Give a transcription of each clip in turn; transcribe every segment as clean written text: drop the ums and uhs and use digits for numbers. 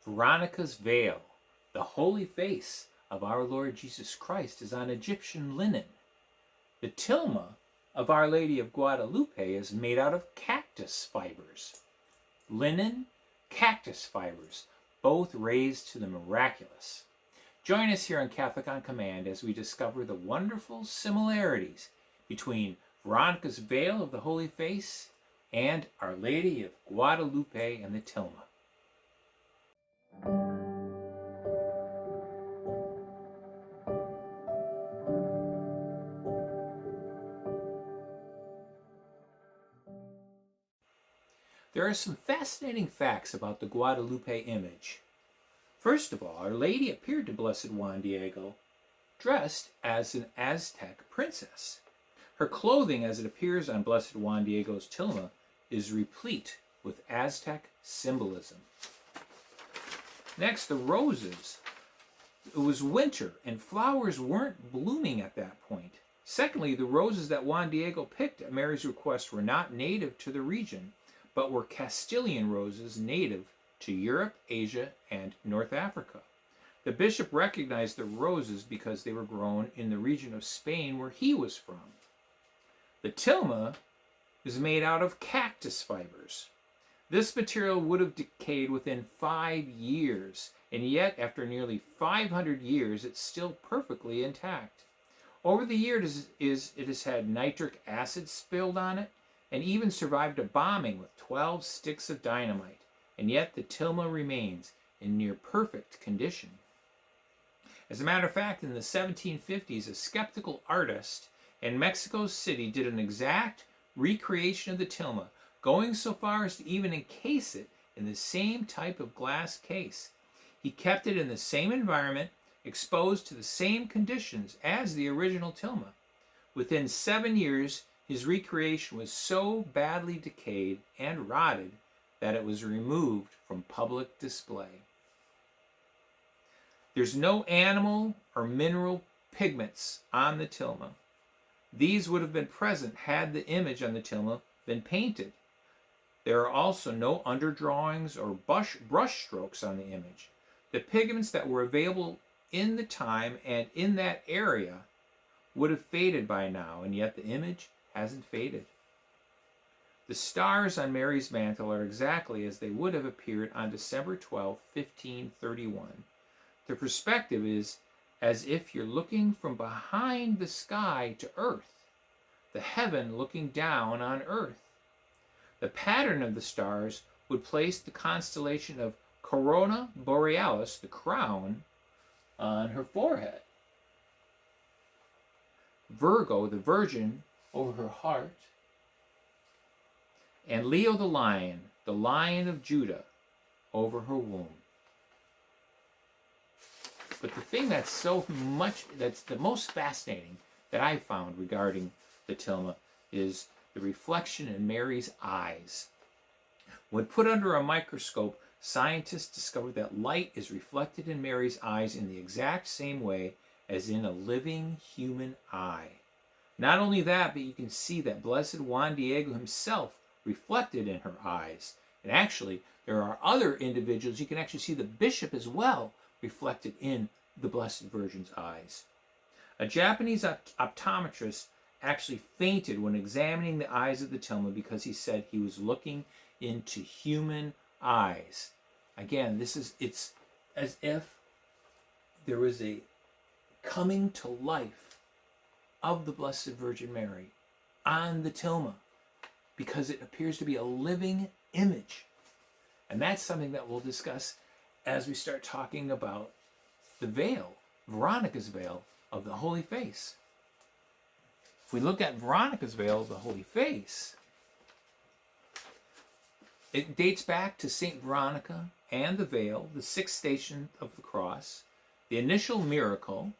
Veronica's veil, the holy face of our Lord Jesus Christ, is on Egyptian linen. The tilma of Our Lady of Guadalupe is made out of cactus fibers. Linen, cactus fibers, both raised to the miraculous. Join us here on Catholic on Command as we discover the wonderful similarities between Veronica's veil of the Holy Face and Our Lady of Guadalupe and the tilma. There are some fascinating facts about the Guadalupe image. First of all, Our Lady appeared to Blessed Juan Diego dressed as an Aztec princess. Her clothing, as it appears on Blessed Juan Diego's tilma, is replete with Aztec symbolism. Next, the roses. It was winter and flowers weren't blooming at that point. Secondly, the roses that Juan Diego picked at Mary's request were not native to the region, but were Castilian roses native to Europe, Asia, and North Africa. The bishop recognized the roses because they were grown in the region of Spain where he was from. The tilma is made out of cactus fibers. This material would have decayed within 5 years, and yet after nearly 500 years it's still perfectly intact. Over the years it has had nitric acid spilled on it and even survived a bombing with 12 sticks of dynamite, and yet the tilma remains in near perfect condition. As a matter of fact, in the 1750s, a skeptical artist in Mexico City did an exact recreation of the tilma, going so far as to even encase it in the same type of glass case. He kept it in the same environment, exposed to the same conditions as the original tilma. Within 7 years, his recreation was so badly decayed and rotted that it was removed from public display. There's no animal or mineral pigments on the tilma. These would have been present had the image on the tilma been painted. There are also no underdrawings or brush strokes on the image. The pigments that were available in the time and in that area would have faded by now, and yet the image hasn't faded. The stars on Mary's mantle are exactly as they would have appeared on December 12, 1531. The perspective is as if you're looking from behind the sky to earth, the heaven looking down on earth. The pattern of the stars would place the constellation of Corona Borealis, the crown, on her forehead. Virgo, the Virgin, over her heart, and Leo the Lion of Judah, over her womb. But the thing that's the most fascinating that I've found regarding the tilma is the reflection in Mary's eyes. When put under a microscope, scientists discovered that light is reflected in Mary's eyes in the exact same way as in a living human eye. Not only that, but you can see that Blessed Juan Diego himself reflected in her eyes. And actually, there are other individuals, you can actually see the bishop as well, reflected in the Blessed Virgin's eyes. A Japanese optometrist actually fainted when examining the eyes of the tilma because he said he was looking into human eyes. Again, it's as if there was a coming to life of the Blessed Virgin Mary on the tilma, because it appears to be a living image. And that's something that we'll discuss as we start talking about the veil, Veronica's veil of the Holy Face. If we look at Veronica's veil of the Holy Face, it dates back to St. Veronica and the veil, the sixth station of the cross, the initial miracle,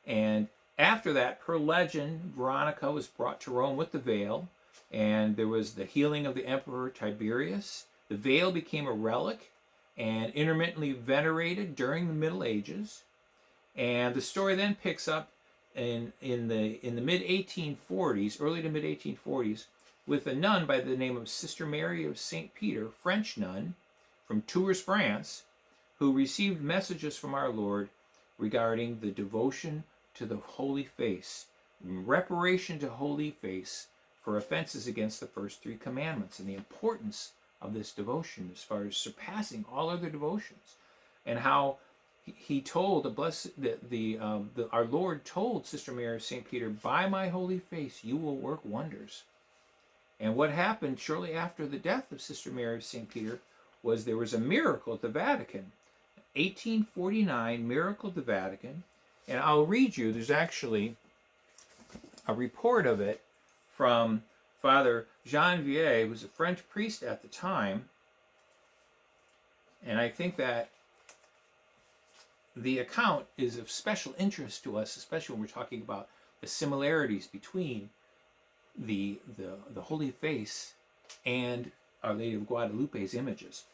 and after that, per legend, Veronica was brought to Rome with the veil, and there was the healing of the Emperor Tiberius. The veil became a relic and intermittently venerated during the Middle Ages. And the story then picks up in the mid-1840s, early to mid-1840s, with a nun by the name of Sister Mary of St. Peter, French nun from Tours, France, who received messages from our Lord regarding the devotion to the holy face, reparation to holy face for offenses against the first three commandments, and the importance of this devotion as far as surpassing all other devotions, and how he told our Lord told Sister Mary of St. Peter, "By my holy face you will work wonders." And what happened shortly after the death of Sister Mary of St. Peter was there was a miracle at the Vatican, 1849 miracle at the Vatican, and I'll read you. There's actually a report of it from Father Janvier, who was a French priest at the time, and I think that the account is of special interest to us, especially when we're talking about the similarities between the Holy Face and Our Lady of Guadalupe's images.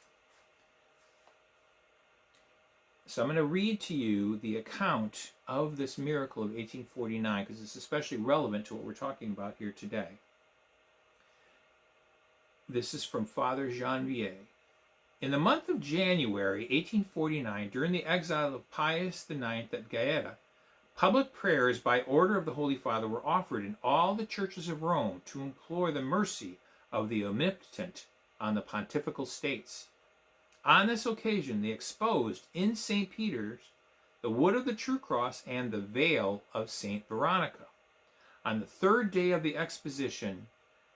So I'm going to read to you the account of this miracle of 1849 because it's especially relevant to what we're talking about here today. This is from Father Janvier. In the month of January 1849, during the exile of Pius IX at Gaeta, public prayers by order of the Holy Father were offered in all the churches of Rome to implore the mercy of the Omnipotent on the Pontifical States. On this occasion, they exposed in St. Peter's the wood of the true cross and the veil of St. Veronica. On the third day of the exposition,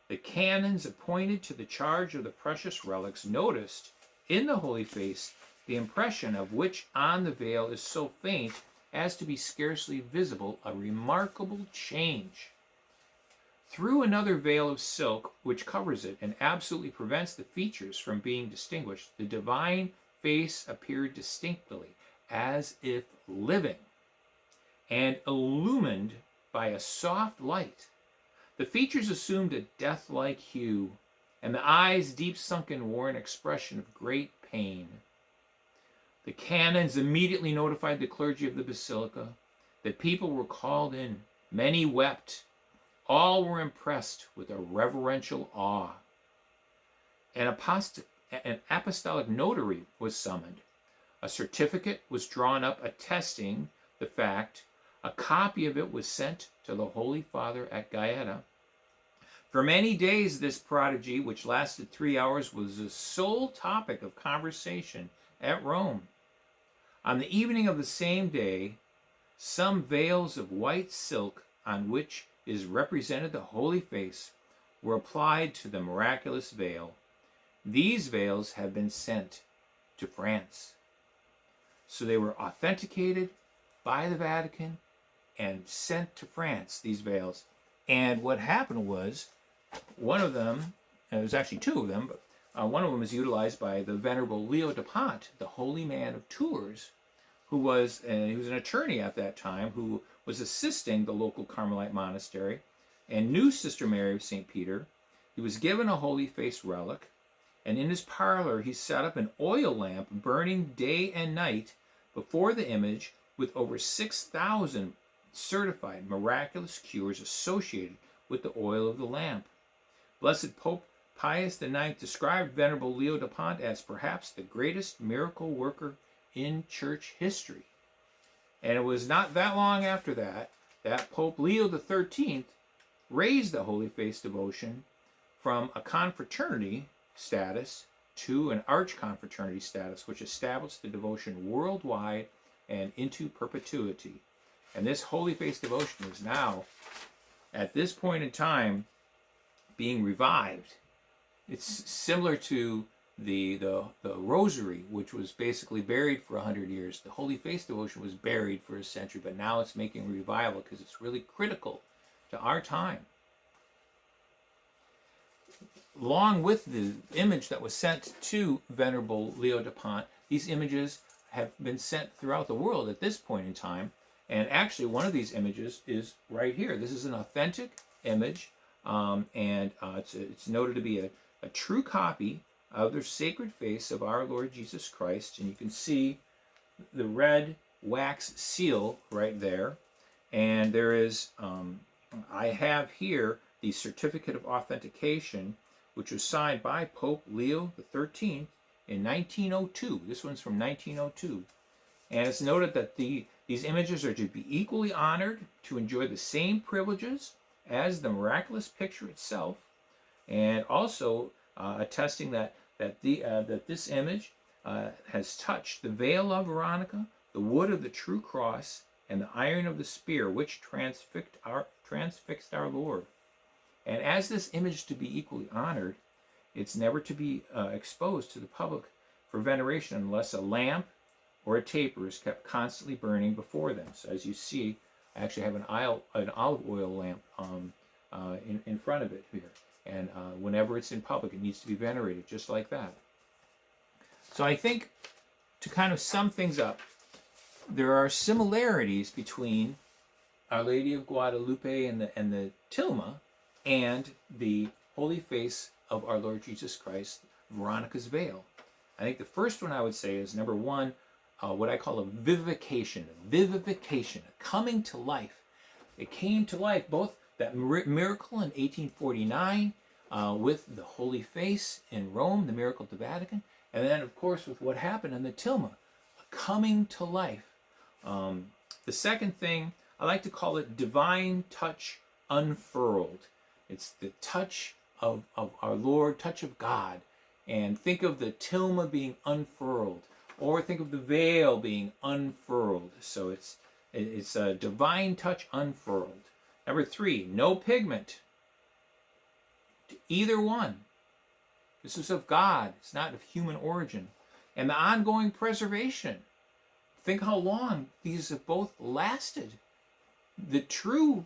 the canons appointed to the charge of the precious relics noticed in the Holy Face the impression of which on the veil is so faint as to be scarcely visible, a remarkable change. Through another veil of silk which covers it and absolutely prevents the features from being distinguished, the divine face appeared distinctly, as if living, and illumined by a soft light. The features assumed a death-like hue, and the eyes, deep sunken, wore an expression of great pain. The canons immediately notified the clergy of the basilica. The people were called in. Many wept. All were impressed with a reverential awe. An apostolic notary was summoned. A certificate was drawn up attesting the fact. A copy of it was sent to the Holy Father at Gaeta. For many days, this prodigy, which lasted 3 hours, was the sole topic of conversation at Rome. On the evening of the same day, some veils of white silk on which is represented the Holy Face were applied to the miraculous veil. These veils have been sent to France. So they were authenticated by the Vatican and sent to France, these veils. And what happened was, one of them, and there's actually two of them, but one of them was utilized by the Venerable Leo de Pont, the holy man of Tours, who was an attorney at that time, who was assisting the local Carmelite monastery and knew Sister Mary of St. Peter. He was given a Holy Face relic, and in his parlor he set up an oil lamp burning day and night before the image with over 6,000 certified miraculous cures associated with the oil of the lamp. Blessed Pope Pius IX described Venerable Leo de Pont as perhaps the greatest miracle worker in church history. And it was not that long after that Pope Leo XIII raised the Holy Face devotion from a confraternity status to an archconfraternity status, which established the devotion worldwide and into perpetuity. And this Holy Face devotion is now, at this point in time, being revived. It's similar to the Rosary, which was basically buried for 100 years. The Holy Face devotion was buried for a century, but now it's making revival because it's really critical to our time. Along with the image that was sent to Venerable Leo de Pont, these images have been sent throughout the world at this point in time. And actually, one of these images is right here. This is an authentic image, and it's noted to be a true copy of the sacred face of our Lord Jesus Christ. And you can see the red wax seal right there. And there is, I have here the certificate of authentication, which was signed by Pope Leo XIII in 1902. This one's from 1902. And it's noted that these images are to be equally honored, to enjoy the same privileges as the miraculous picture itself, and also attesting that this image has touched the veil of Veronica, the wood of the true cross, and the iron of the spear, which transfixed our Lord. And as this image is to be equally honored, it's never to be exposed to the public for veneration unless a lamp or a taper is kept constantly burning before them. So as you see, I actually have an olive oil lamp in front of it here. And whenever it's in public, it needs to be venerated just like that. So I think, to kind of sum things up, there are similarities between Our Lady of Guadalupe and the Tilma and the Holy Face of our Lord Jesus Christ, Veronica's veil. I think the first one I would say is, number one, what I call a vivification, a coming to life. It came to life, both that miracle in 1849 with the Holy Face in Rome, the miracle at the Vatican, and then, of course, with what happened in the Tilma, a coming to life. The second thing, I like to call it divine touch unfurled. It's the touch of our Lord, touch of God. And think of the Tilma being unfurled, or think of the veil being unfurled. So it's a divine touch unfurled. Number three, no pigment to either one. This is of God. It's not of human origin. And the ongoing preservation. Think how long these have both lasted. The true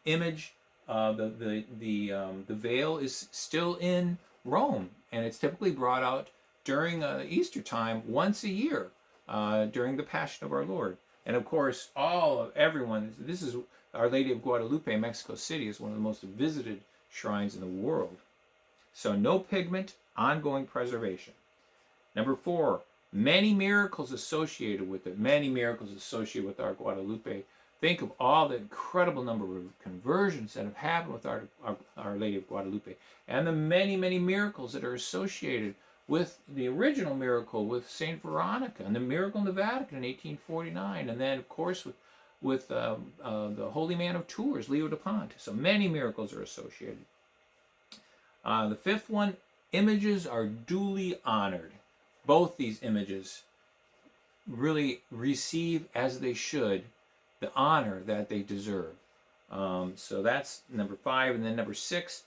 image, the veil is still in Rome, and it's typically brought out during Easter time once a year during the Passion of our Lord. And of course, everyone, this is Our Lady of Guadalupe, Mexico City, is one of the most visited shrines in the world. So no pigment, ongoing preservation. Number four, many miracles associated with it. Many miracles associated with our Guadalupe. Think of all the incredible number of conversions that have happened with our Lady of Guadalupe, and the many, many miracles that are associated with the original miracle with Saint Veronica, and the miracle in the Vatican in 1849, and then, of course, with the Holy Man of Tours, Leo de Ponte. So many miracles are associated. The fifth one, images are duly honored. Both these images really receive, as they should, the honor that they deserve. So that's number five. And then number six,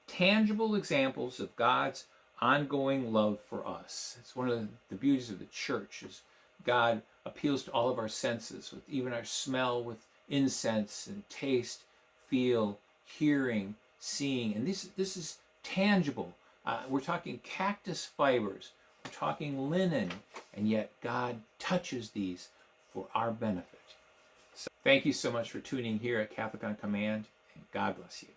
tangible examples of God's ongoing love for us. It's one of the beauties of the church, is God appeals to all of our senses, with even our smell, with incense and taste, feel, hearing, seeing. And this is tangible. We're talking cactus fibers. We're talking linen. And yet God touches these for our benefit. So thank you so much for tuning here at Catholic on Command, and God bless you.